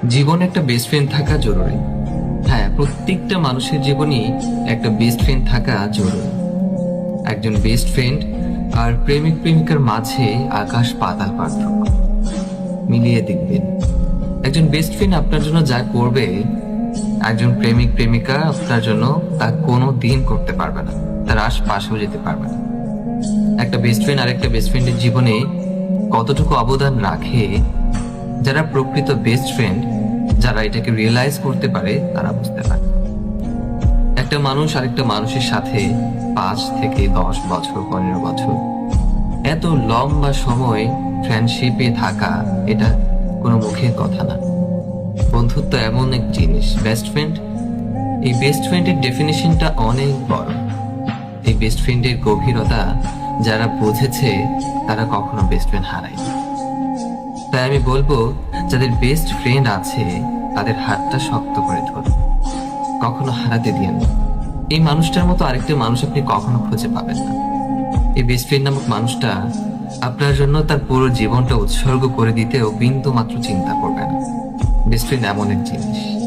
জীবনে একটা best friend থাকা জরুরি। হ্যাঁ, প্রত্যেকটা মানুষের জীবনেই একটা বেস্ট ফ্রেন্ড থাকা জরুরি। একজন বেস্ট ফ্রেন্ড আর প্রেমিক প্রেমিকার মাঝে আকাশ পাতাল পার্থক্য। মিলিয়ে দেখবেন, একজন বেস্ট ফ্রেন্ড আপনার জন্য যা করবে, একজন প্রেমিক প্রেমিকা আপনার জন্য তা কোনো দিন করতে পারবে না, তার আশপাশেও যেতে পারবে না। একটা বেস্ট ফ্রেন্ড আর একটা বেস্ট ফ্রেন্ডের জীবনে কতটুকু অবদান রাখে, যারা প্রকৃত বেস্ট ফ্রেন্ড, যারা এটাকে রিয়েলাইজ করতে পারে, তারা বুঝতে পারে। একটা মানুষ আরেকটা মানুষের সাথে 5 থেকে 10 বছর, 15 বছর, এত লম্বা সময় ফ্রেন্ডশিপে থাকা, এটা কোনো মুখের কথা না। বন্ধুত্ব এমন এক জিনিস, বেস্ট ফ্রেন্ড, এই বেস্ট ফ্রেন্ডের ডেফিনেশনটা অনেক বড়। এই বেস্ট ফ্রেন্ডের গভীরতা যারা বুঝেছে, তারা কখনো বেস্ট ফ্রেন্ড হারায়। তাই আমি বলবো, যাদের বেস্ট ফ্রেন্ড আছে তাদের হাতটা শক্ত করে ধরুন, কখনো হারাতে দিয়েন না। এই মানুষটার মতো আরেকটা মানুষ আপনি কখনো খুঁজে পাবেন না। এই বেস্ট ফ্রেন্ড নামক মানুষটা আপনার জন্য তার পুরো জীবনটা উৎসর্গ করে দিতেও বিন্দু মাত্র চিন্তা করবে না। বেস্ট ফ্রেন্ড এমন এক জিনিস।